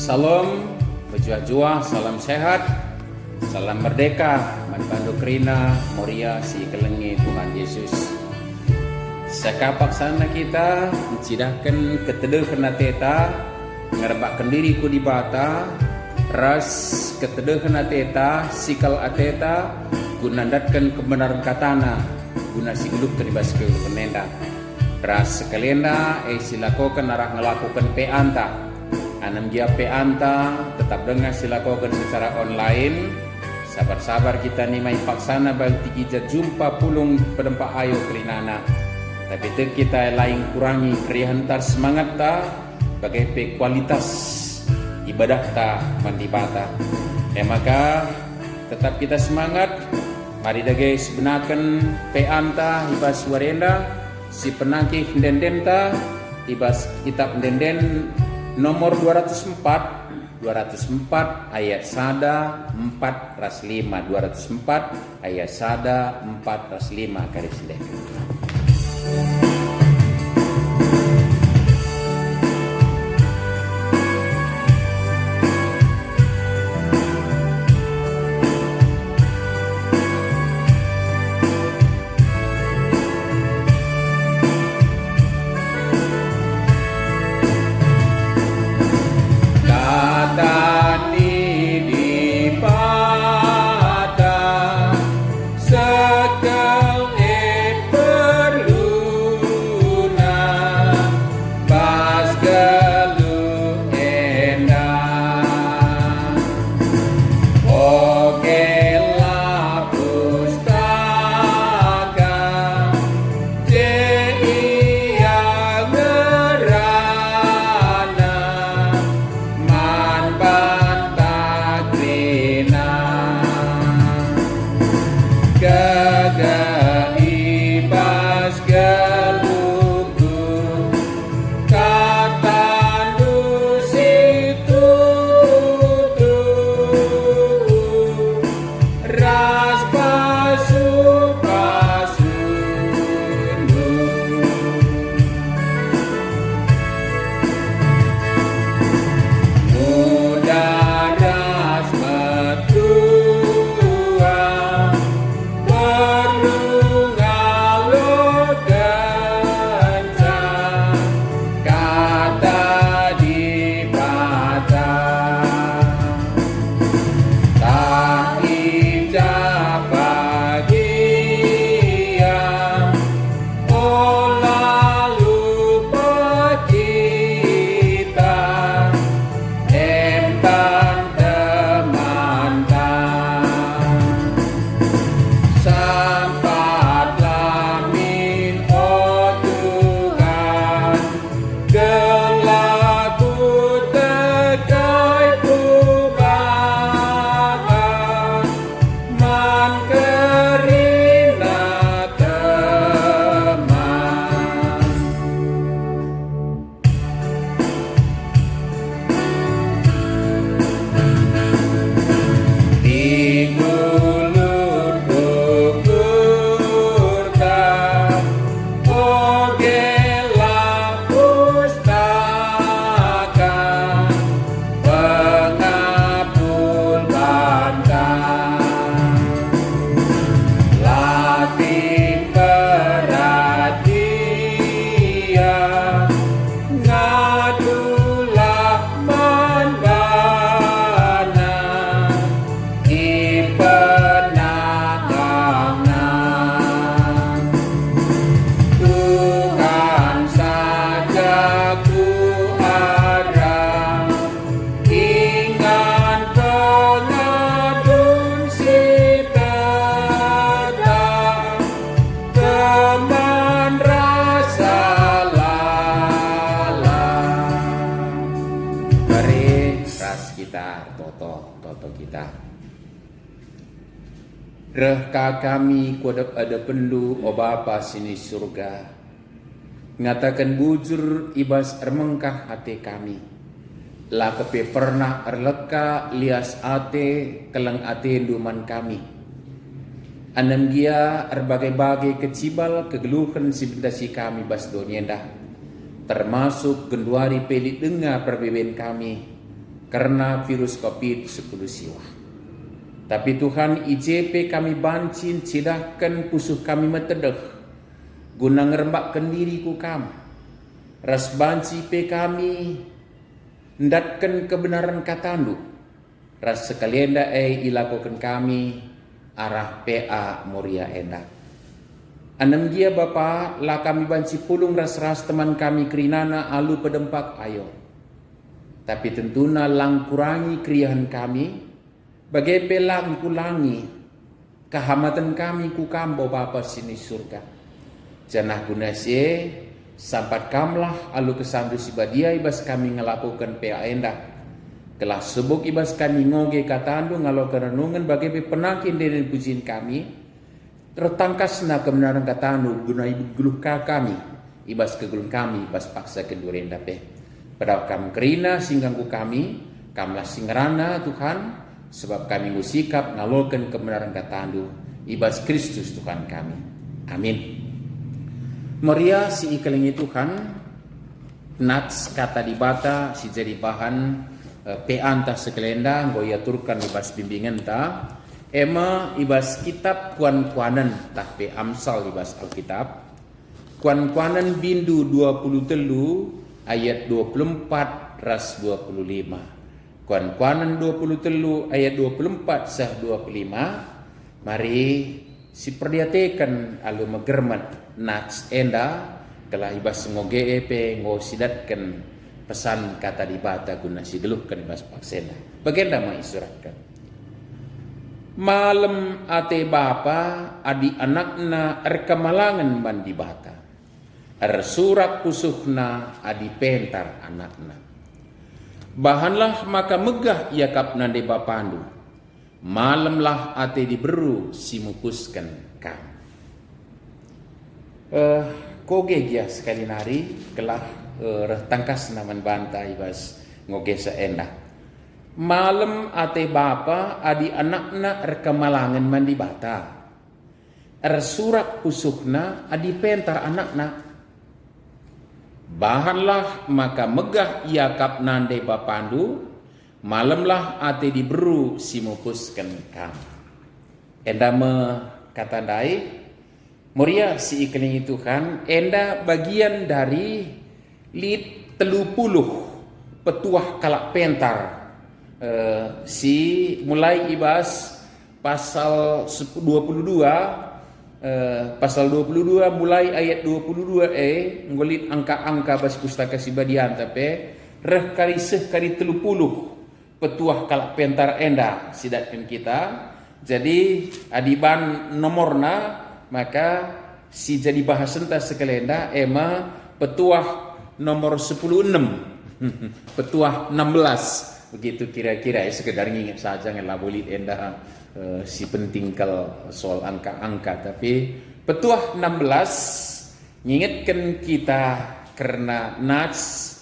Salam berjuah-juah, salam sehat, salam merdeka, manbandu kerina, moria si kelengi Tuhan Yesus. Sekapak sana kita mencidahkan ketedeh kena teta, ngerebakkan diriku di bata, ras ketedeh kena teta, sikal ateta, gunandatkan kebenaran katana, guna si geluk teribas ke penenda. Ras sekalenda, silakokan arah ngelakukan peanta. Anam gia peanta, tetap dengar silakokan secara online. Sabar-sabar kita nimai paksana bagi kita jumpa pulung pedempa ayo kerinana. Tapi itu kita lain kurangi kerihantar semangat ta, bagai kualitas ibadah ta mandibata. Maka tetap kita semangat. Mari dagai sebenakan peanta ibas warenda si penangkih dendenta ibas kitab denden nomor 204 ayat sada 4 ras 5 204 ayat sada 4 ras 5 garis silakan. Rehka kami kuadap ada pendu o Bapa sini surga. Ngatakan bujur ibas ermengkah hati kami. La kepe pernah erleka lias ate kelang ate duman kami. Anam gia erbagai-bagai kecibal kegeluhan sibintasi kami bas doniendah. Termasuk genduari pelit dengar perbeben kami. karena virus COVID-19 siwa. Tapi Tuhan IJP kami bancin cidahkan pusuh kami metedeh guna ngerembakkan diriku kami. Ras banci pe kami ndatkan kebenaran katandu. Ras sekalienda ilakokan kami arah PA Moria Enda. Anam dia Bapa lah kami banci pulung ras teman kami kerinana alu pedempak ayo. Tapi tentuna lang kurangi kriahan kami, bagai pelang kulangi kehamatan kami ku kambo Bapa sini surga. Janah gunasie sampat kamlah alu kesandu sibadia ibas kami ngelakukan PA endah. Kelah sebuk ibas kami ngoge katandu ngalokan renungan bagai penakin dan pujian kami. Tertangkasna kebenaran katandu guna guluh kami ibas kegulung kami ibas paksa kedua rendah pe. Pada kami kerina singgangku kami, kamlah singrana Tuhan, sebab kami ngusikap ngalolkan kebenaran katandu, ibas Kristus Tuhan kami. Amin. Maria si ikelingi Tuhan, nats kata dibata si jadi bahan peanta sekelenda, goya turkan ibas bimbingan ta, ema ibas kitab kuan-kuanan tah pe Amsal ibas Alkitab, kuan-kuanan bindu 23 ayat 24 ras 25. Kuan-kuanan 23 ayat 24 sah 25. Mari si perdiatekan alu megermat nats enda kelah ibas ngoge epe ngosidatkan pesan kata dibata guna si geluhkan ibas paksena. Bagenda maisuratkan. Malam ate bapa adi anakna erkamalangan mandi bata. Surak pusuhna adi pentar anakna. Bahanlah maka megah iakap nande bapandu. Malamlah ate diberu si mupuskan kam. Koge gia sekali nari kelah tangkas naman bantai bas ngoge seendah. Malam ate bapa adi anakna rekamalangan mandi bata. Surak pusuhna adi pentar anakna. Bahanlah maka megah iakap nande bapandu, malamlah ate diberu si mupuskan kam. Enda me katandai, Moria si ikelingi Tuhan, enda bagian dari lid 30 petuah kalak pentar. Si mulai ibas pasal 22, pasal 22 mulai ayat 22 ngolit angka-angka bas pustaka sibadian tapi reh kali seh kali 30 petuah kalak pentar enda sidatkan kita. Jadi adiban nomorna maka si jadi bahasenta sekelenda ema petuah nomor 16 petuah 16 begitu kira-kira sekedar nginget saja ngelah bolit enda si penting kalau soal angka-angka. Tapi petuah 16 ngingetkan kita karena nats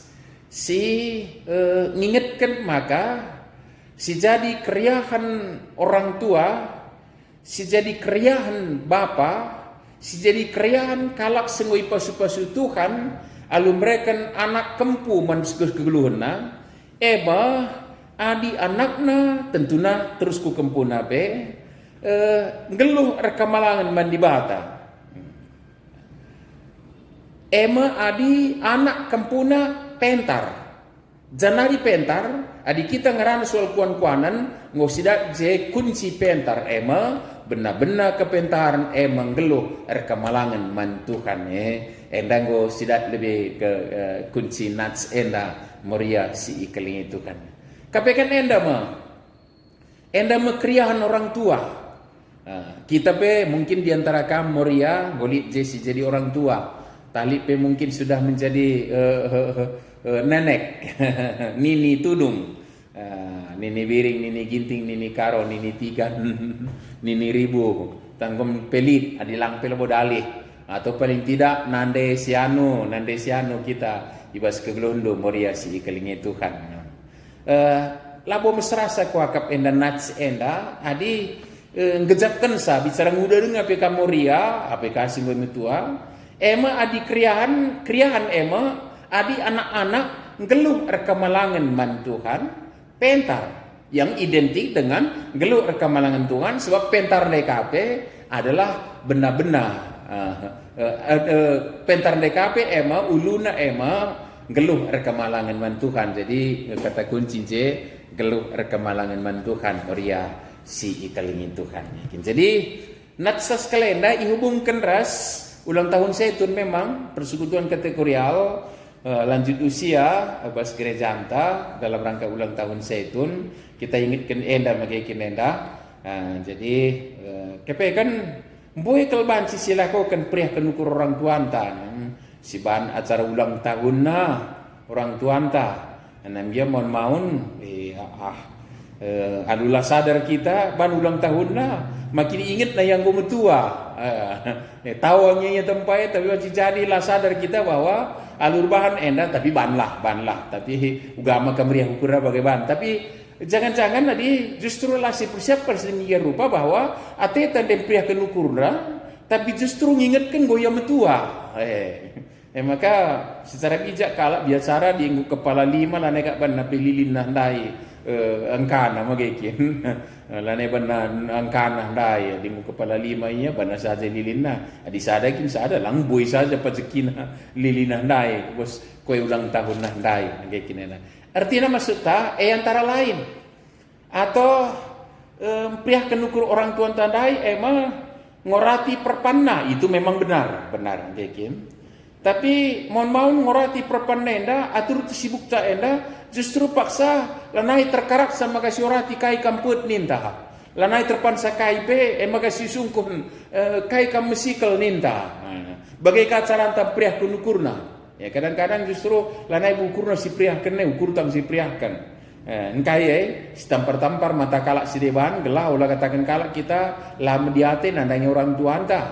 si ngingetkan maka si jadi keriahan orang tua, si jadi keriahan bapa, si jadi keriahan kalak sengoi pasu-pasu Tuhan alu mereka anak kempu manusia kegeluhna eba adi anakna tentuna terus ku kempuna be ngeluh rekamalangan mandi bata. Ema adi anak kempuna pentar. Janari pentar adi kita ngerana soal kuan-kuanan ngosidak je kunci pentar ema benar-benar kepentaran ema ngeluh rekamalangan man Tuhan endang go sidat lebih ke kunci nats enda Moria si ikeling itu kan. Kapekan enda kriahan orang tua. Kita pe mungkin diantara kamu Moria golit Jesi jadi orang tua. Tali pe mungkin sudah menjadi nenek, nini tudung, nini biring, nini ginting, nini karo, nini tigan, nini ribu, tanggung pelit, adilang pelabo dalih, atau paling tidak nande sianu kita ibas kegelondo Moria si ikeling Tuhan. Labo mesrasa kuakap enda nats enda adi ngejatkan sa bicara nguda dengan apk Moria apk singgo tua ema adi kriahan ema adi anak-anak ngeluh rekamalangan man Tuhan pentar yang identik dengan geluh rekamalangan Tuhan, sebab pentar DKP adalah benar-benar pentar DKP ema uluna ema geluh rekamalangan man Tuhan. Jadi kata kunci geluh rekamalangan man Tuhan Maria si ikalingi Tuhan. Jadi natsas kalenda ihubungkan ras ulang tahun Zaitun memang persekutuan kategorial lanjut usia bas gereja anta dalam rangka ulang tahun Zaitun kita ingatkan enda magakin enda. Jadi kepekan boy kelban si silakokan priah kenukur orang tuanta si ban acara ulang tahun na orang tuanta anam dia mon maun alulah sadar kita ban ulang tahun na makin ingat na yang gue tua tawangnya ya tempai tapi masih jadilah sadar kita bahwa alur bahan enda tapi banlah tapi ugama kamriah ukurnya bagaimana tapi jangan-jangan tadi justru lah si persiapkan sedemikian rupa bahwa atetan dan pria kenukurna tapi justru ngingetkan goya metua maka secara bijak kalau biasa di kepala lima lah nekak ban napi lilin nandai angkana magakin lane ban angkana ndai di kepala lima nya bana saja lilin na adi sadakin sada lang boy saja pajekina lilin nandai bos kue ulang tahun nandai magakin na. Artinya maksudnya antara lain atau pihak kenukur orang tuan tandai ngorati perpanna itu memang benar yakin. Tapi mohon mau ngorati perpanna enda atur sibuk ta enda justru paksa lanai terkarat sama kasih orati kai kamput ninta. Lanai terpansa kai be kasih sungkun kai kam mesikal ninta. Bagai kacaran ta pihak kenukurna. Ya kadang-kadang justru lanai bukurna si priah kene ukur tang si priah kan. Engkai tampar-tampar mata kalak si deban gelah ulah katakan kalak kita lah mediate nandanya orang tua anta.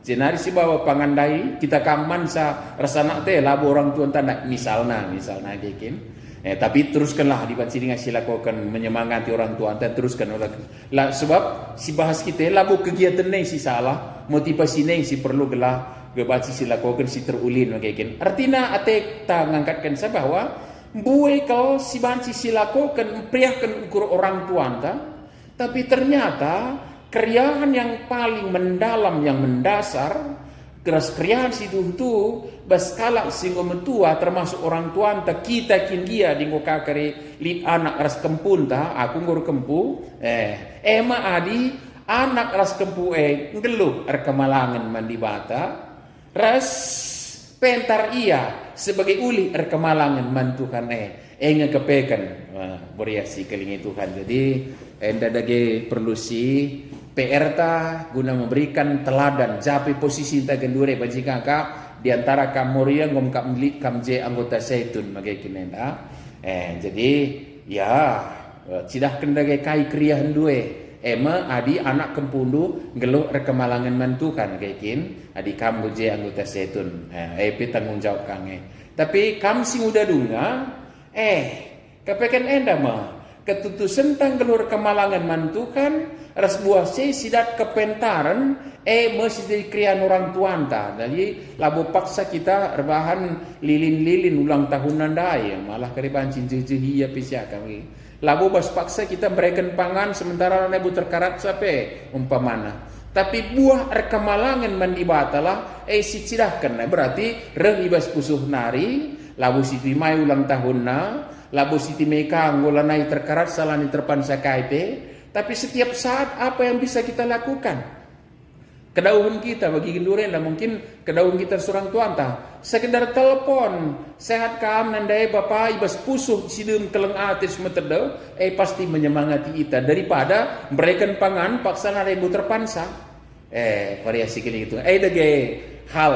Jenari si bawa pangandai kita kaman sa rasana teh labu orang tua anta misalna gekin. Tapi teruskanlah di pancinga silakokan menyemangati orang tua anta teruskan lah sebab si bahas kita labu kegiatan nei si salah motivasi nei si perlu gelah gebaci silakokan si terulin magakin. Artinya atek ta ngangkatkan saya bahwa buai kau si banci silakokan priahkan ukur orang tua anta, tapi ternyata keriahan yang paling mendalam yang mendasar keras keriahan si tu bas kalak singgo mentua termasuk orang tua anta kita kin dia di ngokakare lip anak ras kempun ta aku ngor kempu ema adi anak ras kempu ngeluh rekamalangan mandi bata ras pentar ia sebagai uli rekamalangan mantukan ngekepekan beriasi kelingi Tuhan. Jadi enda dage perlu si PR ta guna memberikan teladan japi posisi ta gendure baji kakak di antara kamuria ngom kak milik kamje anggota Zaitun magakin enda jadi ya cidah kendage kai kriahan due ema adi anak kempundu geluh rekamalangan mantukan gaikin adi kam goje anggota Zaitun EP tanggung jawab kange tapi kam sing udah dunga kepeken enda mah ketutusan tang geluh rekamalangan mantukan ras buah sidat kepentaran masih jadi krian orang tuanta jadi labu paksa kita rebahan lilin-lilin ulang tahunan daya malah keriban cinci-cinci ya pisah kami labu bas paksa kita berikan pangan sementara nebu terkarat sampai umpamana. Tapi buah rekamalangan mandi batalah si cidahkan berarti rehibas pusuh nari labu siti mai ulang tahunna labu siti meka ngolanai terkarat salani terpansa kaipe tapi setiap saat apa yang bisa kita lakukan kedauhan kita bagi gendurena mungkin kedauhan kita seorang tuan ta sekedar telepon sehat kam nandai bapak ibas pusuh sidum keleng atis metede pasti menyemangati kita daripada berikan pangan paksana rebu terpansa variasi kini itu dage hal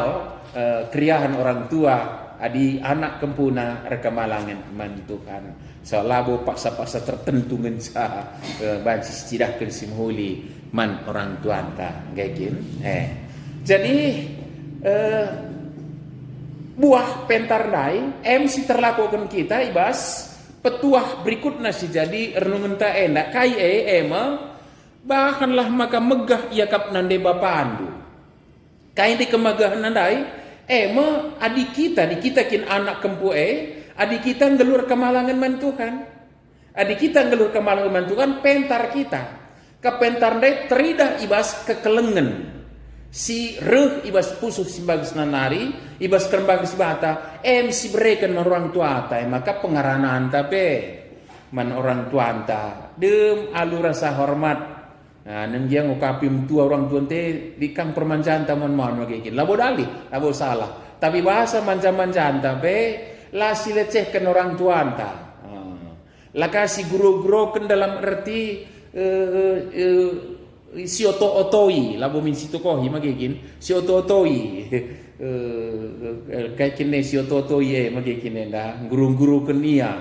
kriahan orang tua adi anak kempuna rekamalangan mantukan labu paksa-paksa tertentu ngensa bancis cidahkan simhuli man orang tuanta gagin jadi buah pentar dai MC terlakukan kita ibas petuah berikutnya si jadi renungan ta enak kai ema bahkanlah maka megah ia kap nande bapandu kai di kemagahan nandai ema adik kita kin anak kempu adik kita ngelur kemalangan man Tuhan Adi kita ngeluh kemalangan Tuhan pentar kita. Kepentar dai teridah ibas kekelengen. Si reh ibas pusuh simbagus nanari, ibas kerembagus bata, si berikan orang tua ta, maka pengaranan tapi man orang tua anta, dem alu rasa hormat. Nah, nenggiang ngukapim tua orang tua te di kang permanjaan taman mon magikin. Labo dali, labo salah. Tapi bahasa manjam-manjaan tapi la silecehkan orang tua anta. La kasih guru-guru kan dalam arti si otoi labo min si tokohi magikin si otoi kayak kini si otoi magikin enda guru-guru kenia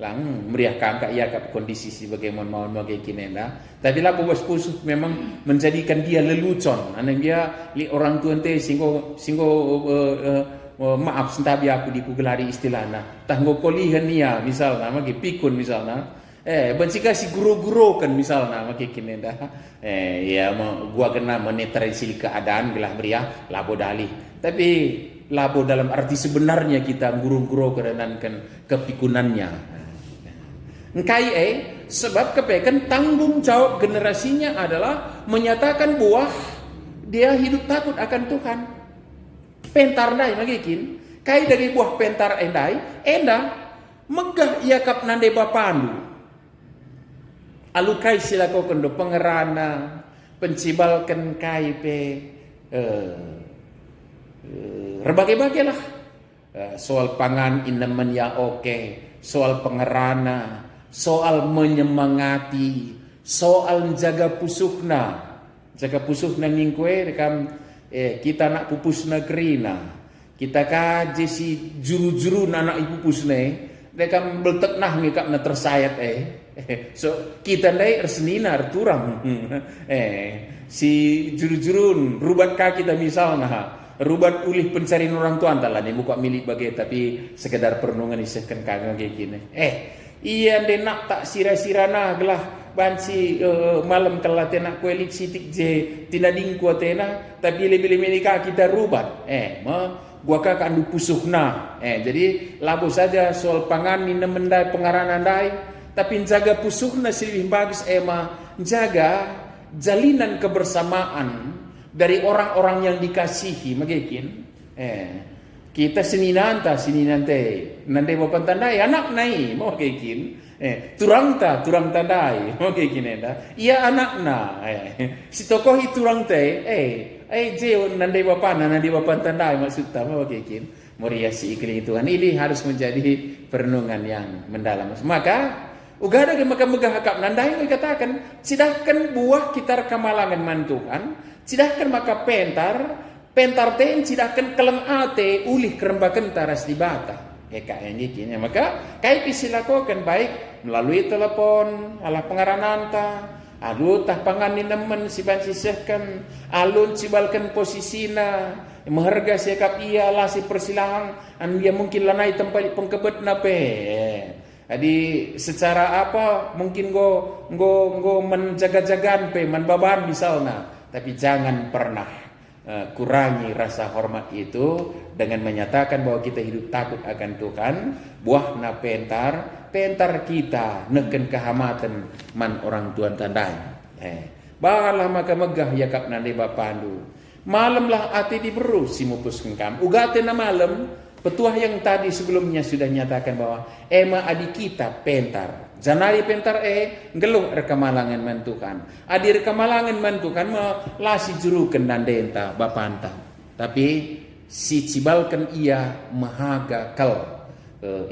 lang meriah kangka ia kap kondisi si bagaimana mau magikin enda tapi labo bos pusuh memang menjadikan dia lelucon anak dia li orang tua ente singgo maaf sentabi aku dikugelari istilahnya tanggo kolihan nia misalnya magi pikun misalnya bencika si guru-guru kan misalnya makin dah ya gua kena menetralisir keadaan gelah meriah labo dali tapi labo dalam arti sebenarnya kita guru-guru kerenankan kepikunannya engkai sebab kepekan tanggung jawab generasinya adalah menyatakan bahwa dia hidup takut akan Tuhan pentar dai magikin kai dari buah pentar endah megah ia kap nande bapandu alukai silako kendo pengerana pencibalkan kaipe berbagai-bagai lah soal pangan inemen ya oke soal pengerana soal menyemangati soal jaga pusuhna ngingkwe rekam kita nak pupus negeri kita kaji si juru-juru anak ibu pupusne rekam beltek nah ngikap na tersayat so kita ndai ersenina turang si juru-jurun rubat kaki kita misalnya rubat ulih pencarian orang tua antara nih buka milik bagai tapi sekedar perenungan isehkan kagak kayak gini iya nak tak sira-sirana gelah banci malam kalau tenak kuelik sitik je tinading kuatena tapi lebih-lebih kaki kita rubat gua kakak andu pusuhna jadi labu saja soal pangan ni nemendai pengaranan dai tapi jaga pusuhna silih bagus jaga jalinan kebersamaan dari orang-orang yang dikasihi magikin kita sininan teh nande bapan tandai anak nai mau magikin turang tandai mau magikin iya anak si tokoh turang teh je nande bapan tandai maksudnya mau magikin moriasi iklim Tuhan ini harus menjadi perenungan yang mendalam maka ugada ke maka megah hakap nandai katakan sidahkan buah kita kamalangan mantukan sidahkan maka pentar ten sidahkan keleng ate ulih kerembakan taras di bata yang gini maka kai pisilakokan baik melalui telepon ala pengarananta alu tah panganin nemen siban sisehkan alun cibalkan posisina mengharga sikap ia lah si persilahang an dia mungkin lanai tempat pengkebet nape jadi secara apa mungkin go menjaga-jagaan menbaban misalnya tapi jangan pernah kurangi rasa hormat itu dengan menyatakan bahwa kita hidup takut akan Tuhan buah na pentar kita neken kehamatan man orang Tuhan tandai bahalah maka megah yakap nande bapandu malam lah ati diberu si mupus kengkam ugate na malam petuah yang tadi sebelumnya sudah nyatakan bahwa ema adi kita pentar janari pentar ngeluh rekamalangan mantukan adi rekamalangan mantukan lasi juru kendandenta bapanta tapi si cibalkan ia mahaga kal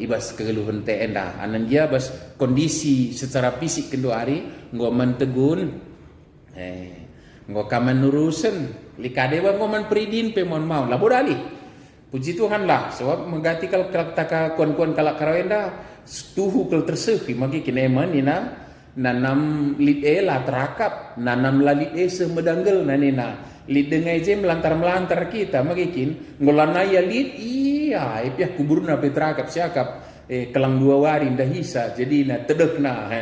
ibas kegeluhan te enda anan dia bas kondisi secara fisik kedua hari ngo mentegun ngo kaman nurusen likadewa ngo man peridin pe mon mau labodali puji Tuhan lah sebab mengganti kalau taka kuan-kuan kalak karawenda tuhu kal tersehi magi kineman nina nanam lid lah terakap nanam lalit semedanggal nanina lid dengai je melantar kita magi kin ngolana ya lid iya ipiah kuburna petrakap siakap kelang 2 hari dah hisa jadi na tedekna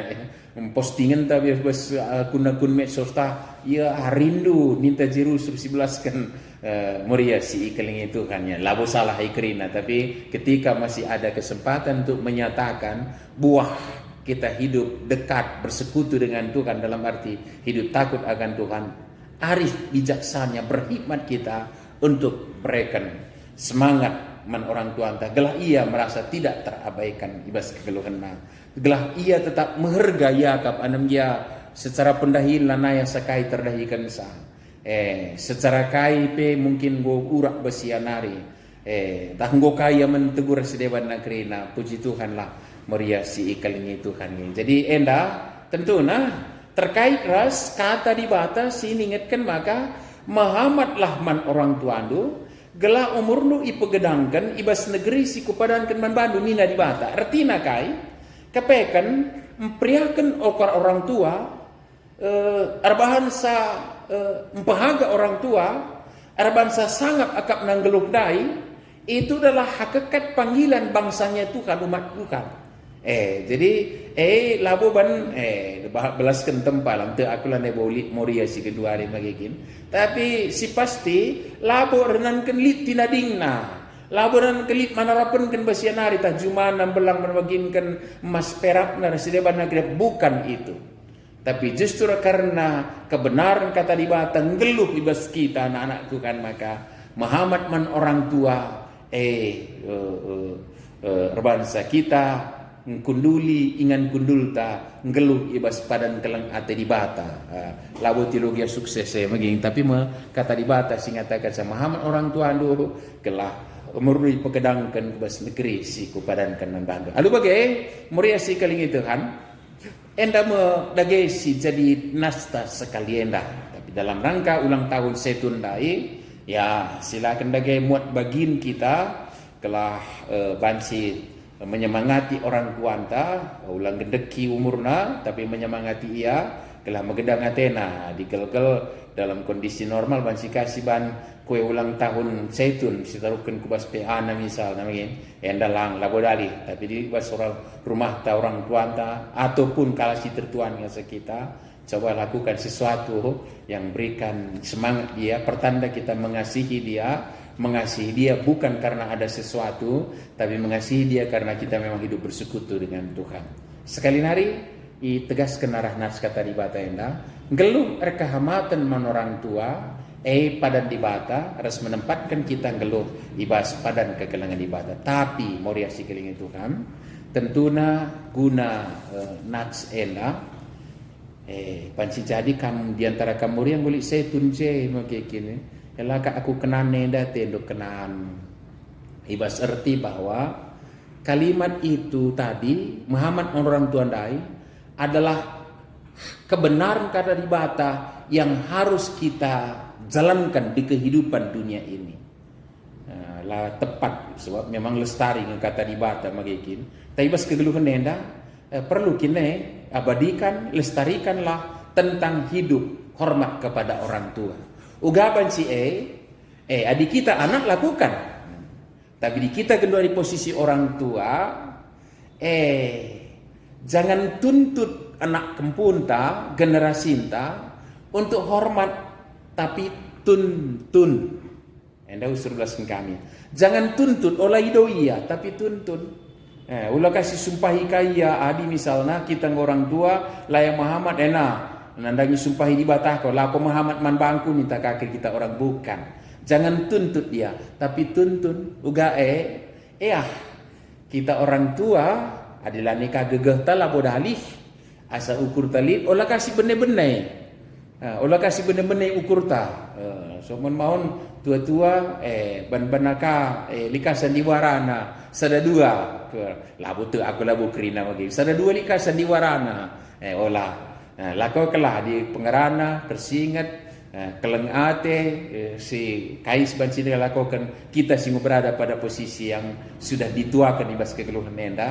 postingan ta bas kun medsos ta ya rindu minta jiru 11 kan Moria si ikeling itu kan ya labo salah ikrina tapi ketika masih ada kesempatan untuk menyatakan buah kita hidup dekat bersekutu dengan Tuhan, dalam arti hidup takut akan Tuhan, arif bijaksana berhikmat kita untuk berikan semangat man orang tua anta gelah ia merasa tidak terabaikan ibas kegeluhan na gelah ia tetap menghargai kap anam ia secara pendahil lanaya sakai terdahikan sa secara kai pe mungkin go urak besianari tahunggo kaya mentegur sedewan nakrina puji Tuhan lah meriasi ikalingi Tuhan ini. Jadi enda tentu terkait ras kata di batas ingatkan maka Muhammadlah man orang tuandu gelah umurnu ipegedangkan ibas negeri si kupadan man bandu nina di bata artina kai kepekan mempriakan okar orang tua arbahan sa empahaga orang tua arbahan sa sangat akap nanggeluk dai itu adalah hakikat panggilan bangsanya Tuhan umat Tuhan. Jadi labo ban belaskan tempalam te aku lah neboli moria si kedua hari magikin. Tapi si pasti labo renan kelit tinadingna. Labo renan kelit manarapan kan basianari tah jumana belang merbaginkan emas perak na resideban nagrep bukan itu. Tapi justru karena kebenaran kata di batang geluh ibas kita anak-anak Tuhan maka Muhammad man orang tua bangsa kita kunduli ingan kundulta ngeluh ibas padan kelang ate di bata labo teologi sukses maging tapi kata di bata singatakan sa Muhammad orang tua ando kelah umurui pegedangkan ibas negeri si kupadan kanan bando alu bagai muria si kalingi Tuhan enda dage si jadi nasta sekali enda tapi dalam rangka ulang tahun setun dai ya silakan dage muat bagin kita kelah bansi menyemangati orang tuanta ulang gedeki umurna tapi menyemangati ia kelah megedang atena digelgel dalam kondisi normal bansi kasih ban kue ulang tahun zaitun sitarukan kubas peana misal namanya endalang labodali tapi di bas orang rumah ta orang tuanta ataupun kalau si tertuan yang kita coba lakukan sesuatu yang berikan semangat dia pertanda kita mengasihi dia bukan karena ada sesuatu tapi mengasihi dia karena kita memang hidup bersekutu dengan Tuhan. Sekali hari tegaskan arah nas kata di bata enda geluh rekahamatan man orang tua padan di bata harus menempatkan kita geluh ibas padan kegelangan di bata tapi moriasi kelingi Tuhan tentuna guna nats enda panci jadi kamu diantara kamu yang boleh saya tunje makai kini elaka aku kenan nenda tendo kenan ibas erti bahwa kalimat itu tadi Muhammad orang tuandai adalah kebenaran kata di bata yang harus kita jalankan di kehidupan dunia ini lah tepat sebab memang lestari kata di bata magikin tapi bas kegeluhan nenda perlu kini abadikan lestarikanlah tentang hidup hormat kepada orang tua ugaban si adik kita anak lakukan tapi di kita kedua di posisi orang tua jangan tuntut anak kempunta generasi inta untuk hormat tapi tuntun enda usur belaskan kami jangan tuntut olah idoia tapi tuntun ulah kasih sumpahi kaya adi misalnya kita orang tua layak Muhammad nandangi sumpahi di batako lako Muhammad man bangku minta kaki kita orang bukan jangan tuntut dia tapi tuntun uga kita orang tua adalah nikah gegeh tala bodalih asa ukur tali olah kasih benih-benih olah kasih benih-benih ukur ta somon maun tua-tua ban-banaka likasan di warana sada dua labu tu aku labu kerina bagi sada dua likasan di warana olah lako kelah di pengerana tersingat keleng ate si kais ban sini lakukan kita sih berada pada posisi yang sudah dituakan ibas kegeluhan nenda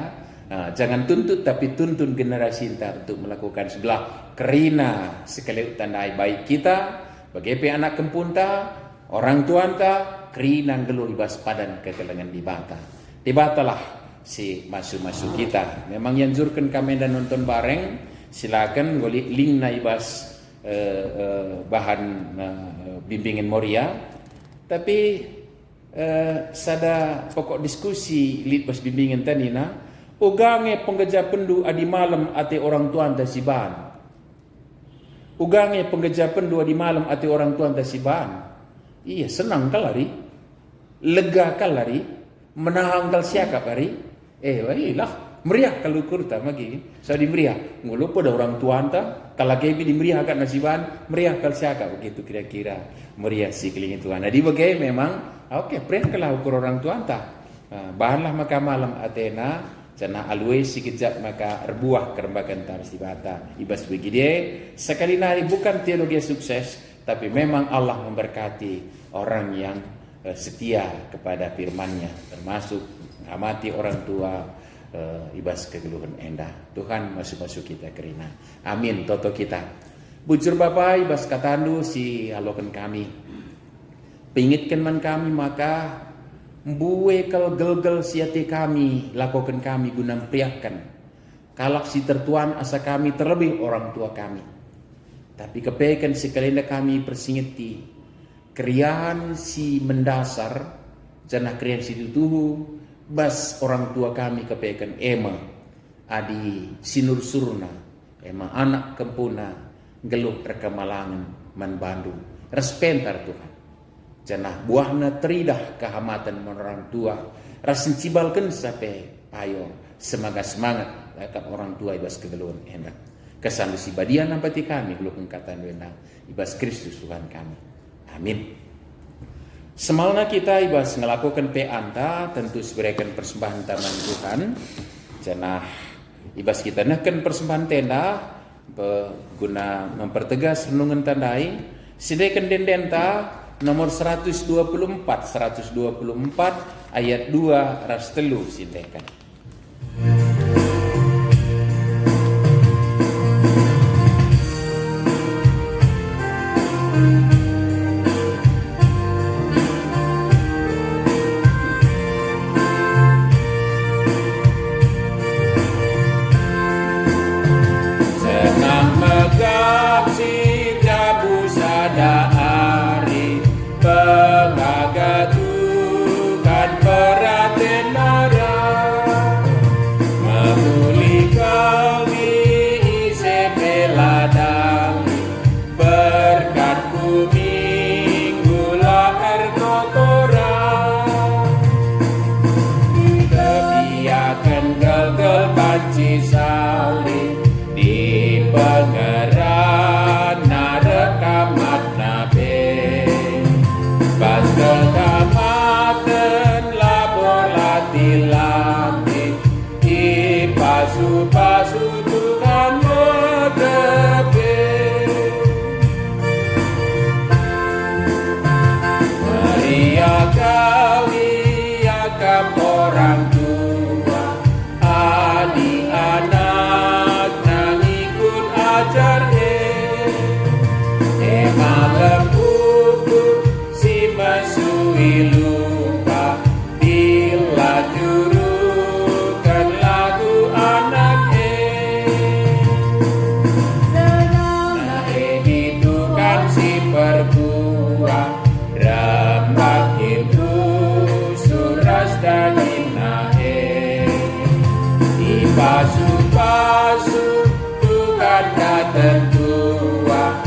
jangan tuntut tapi tuntun generasi inta untuk melakukan sebelah kerina sekali tandai baik kita bagi anak kempunta orang tuanta kerina geluh ibas padan kegelengan di batalah si masuk kita memang yang jurkan kami dan nonton bareng silakan goli link na ibas bahan bimbingan Moria tapi sada pokok diskusi lit bas bimbingan tadi Ugange penggeja pendu adi malam ate orang tuan tasiban. Ugange penggeja pendu adi malam ate orang tuan tasiban. Iya, senang kalari, lega kalari, menahang kal siakap hari. Wailah, meriah kalau kurta magi. Saya di meriah, ngulup pada orang tuan ta, kalau kebi di meriah kat nasiban, meriah kal siakap begitu kira-kira. Meriah si keling tuan. Nah di bagai memang, oke, pren kalau ukur orang tuan ta. Bahanlah maka malam Athena. Cana alwe si kejap maka erbuah kerembakan tar si bata. Ibas begini, sekali nari bukan teologi sukses, tapi memang Allah memberkati orang yang setia kepada firman-Nya, termasuk amati orang tua, ibas kegeluhan endah. Tuhan masuk-masuk kita kerina. Amin. Toto kita. Bujur Bapak ibas katandu si halokan kami. Pingitkan man kami maka mbuwe kal gelgel siate kami lakukan kami guna priahkan. Kalak si tertuan asa kami terlebih orang tua kami. Tapi kepekan sekalina kami persingiti kriahan si mendasar janah kriahan si tutuhu bas orang tua kami kepekan ema adi sinur surna ema anak kempuna geluh rekamalangan man Bandung respentar Tuhan janah buahna teridah kehamatan orang tua rasin cibalkan sampai ayo semangat akan orang tua ibas kegeluhan enak kesan si badian nampati kami geluh kata wena ibas Kristus Tuhan kami amin. Semalna kita ibas ngelakukan anta tentu seberikan persembahan taman Tuhan janah ibas kita nahkan persembahan tenda guna mempertegas renungan tandai sidekan dendenta nomor 124 ayat 2 ras telu sintekan. Senang megap si jabu sadari pengagatukan peraten nara memuli kami isi peladang berkat bumi gula erkotoran kebiakan gelgel panci salib di pengeran narekamat nabe pas kekamatan labor lati-lati di pasu-pasu Tuhan medepe Maria kali yakap orang tua adik anak nang ikut ajar malam ukur si masui lupa bila jurukan lagu anak nah itu kan si perbuah rambak itu suras dan inahe di pasu-pasu Tuhan datang tua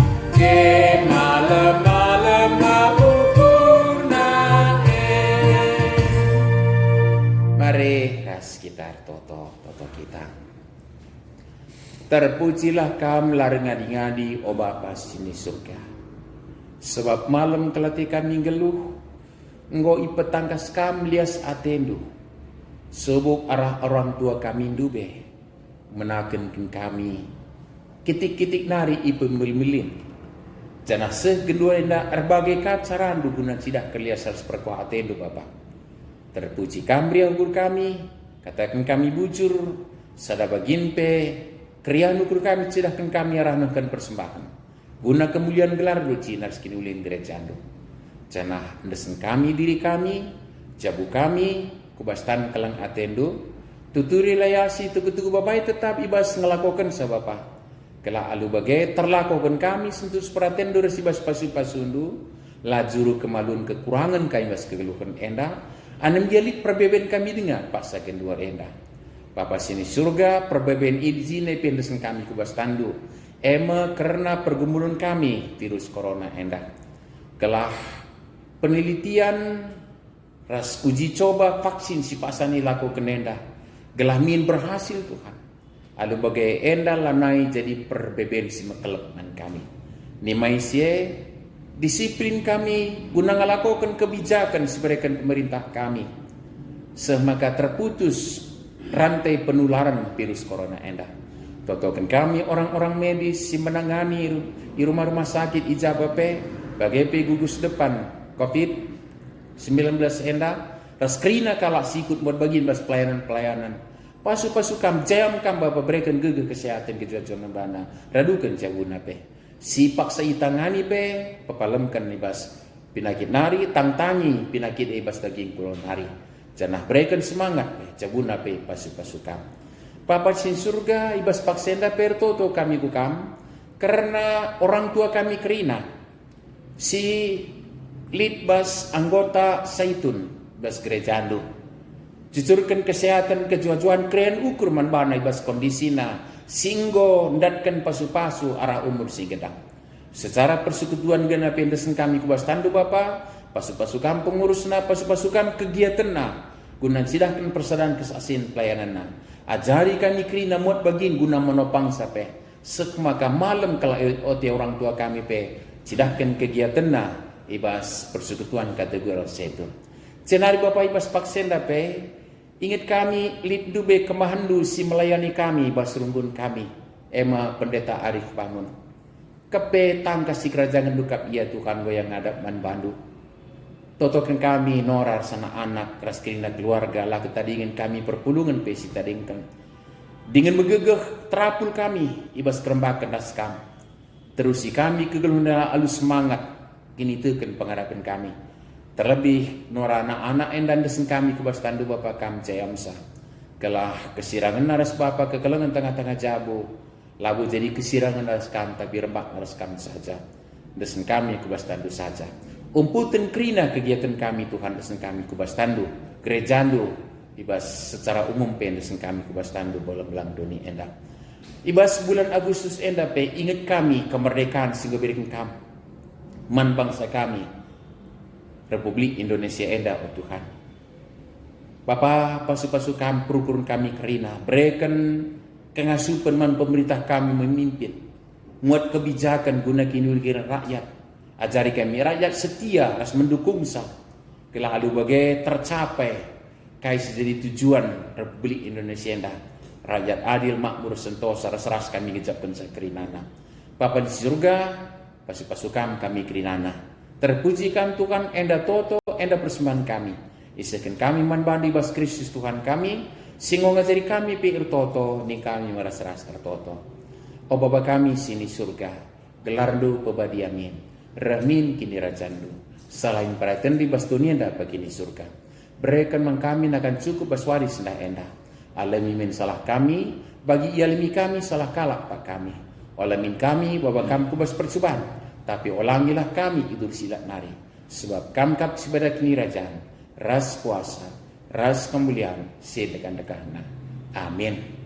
malam-malam ukur nae. Mari kas kita toto kita. Terpujilah kam lareng ngadi-ngadi o Bapa sini surga. Sebab malam kelati kami geluh, enggo ipetangkas kam lias atendu. Sebab arah orang tua kami dube, menakenkan kami. Kitik-kitik nari ipe milin. Janah segendua enda erbagai kacaran dugunan sidah keliasar seperkuah atendu Bapak. Terpuji kambri anggur kami, katakan kami bujur, sada baginpe, krian ukur kami sidahkan kami arahnakan persembahan. Guna kemuliaan gelar luci narskini ulin gereja andu. Janah endesen kami diri kami, jabu kami, kubastan kelang atendu, tuturi layasi tuku-tuku babai tetap ibas ngelakukan sabapa. Kala alu bagai terlakukan kami sentuh seperatendo resibas pasu-pasundu lajuru kemalun kekurangan kami bas kegeluhan endah anem jalik perbeben kami dengar pasakan dua endah Bapa sini surga, perbeben izine pendesen kami kubas tandu. Ema karena pergumulan kami virus corona endah. Kelah penelitian ras uji coba vaksin si pasani laku kenenda. Gelah min berhasil Tuhan. Alu bagai endah lanai jadi perbeben si mekelekman kami. Nimaisie disiplin kami guna ngalakokan kebijakan seberikan pemerintah kami. Semaka terputus rantai penularan virus corona endah. Totokan kami orang-orang medis si menangani di rumah-rumah sakit ijabape bagai gugus depan COVID-19 endah. Raskrina kalak sikut buat bagian bas pelayanan-pelayanan. Pasu-pasu kam jam kam bapa berikan gegeh kesehatan kejujuran bana. Radukan jaguna pe. Si paksa itangani pe pepalemkan ibas pinakit nari tangtangi pinakit ibas daging kulon nari. Janah berikan semangat pe jaguna pe pasu-pasu kam. Papa sin surga ibas paksenda pertoto kami kukam karena orang tua kami kerina si litbas anggota Saitun bas gereja andu jujurkan kesehatan kejujuan keren ukur man bana ibas kondisina singgo ndatkan pasu-pasu arah umur si gedang secara persekutuan gana pendesan kami kubas tandu bapa pasu-pasu kam pengurusna pasu-pasu kam kegiatanna guna sidahkan persadaran kesasin pelayananna. Ajari kami kerina muat bagin guna menopang sape. Sekmaka malam kalau ote orang tua kami pe. Sidahkan kegiatan na ibas persekutuan kategori setu. Cenari bapak ibas paksenda pe. Ingat kami lidube kemahandu si melayani kami ibas runggun kami. Ema pendeta Arif Bangun. Kepe tangkas si kerajaan dukap ia Tuhan goyang ngadap man bandu. Totokan kami norar sana anak ras kerina keluarga lah kita dingin kami perpulungan pesi tadingkan dengan megegeh terapul kami ibas kerembakan naskam terusi kami kegelunda alus semangat kini teken pengharapan kami terlebih nora anak-anak endan desen kami kubas tandu bapa kam jayamsa kelah kesirangan naras bapa kekelengan tengah-tengah jabu labu jadi kesirangan naras kam tapi rembak naras kam saja desen kami kubas tandu saja. Umputan kerina kegiatan kami Tuhan desen kami kubas tandu gerejandu ibas secara umum pen desen kami kubas tandu bolang-belang doni endah ibas bulan Agustus endah pe ingat kami kemerdekaan sehingga berikan kami man bangsa kami Republik Indonesia endah oh Tuhan Bapa pasu-pasu kami perukun kami kerina berikan kengasupan man pemerintah kami memimpin muat kebijakan guna kini rakyat. Ajari kami rakyat setia harus mendukung sah. Kelah alu bagai tercapai kai jadi tujuan Republik Indonesia endah. Rakyat adil makmur sentosa ras kami gejapkan sakrinana. Bapa di surga pasu-pasukam kami kerinana. Terpujikan Tuhan endah toto endah persembahan kami. Isakan kami man bandi bas Kristus Tuhan kami. Singo ngajari kami pikir toto ni kami meras-ras toto. O Bapa kami sini surga. Gelardu pebadiamin. Rahmin kini rajandu salain perhatian di bas dunia nda bagi ni surga berikan mang kami akan cukup baswaris nda endah alami min salah kami bagi ialimi kami salah kalak pak kami olamin kami bawa kami kubas percobaan tapi olangilah kami idul silat nari sebab kamkap sebadak kini rajaan ras kuasa ras kemuliaan sedekan-dekahna amin.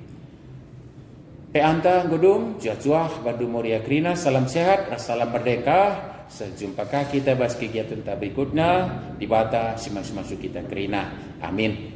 Peanta godung juah bandu moria krina salam sehat salam merdeka. Sejumpakah kita bahas kegiatan berikutnya di bata si masuk kita kerina. Amin.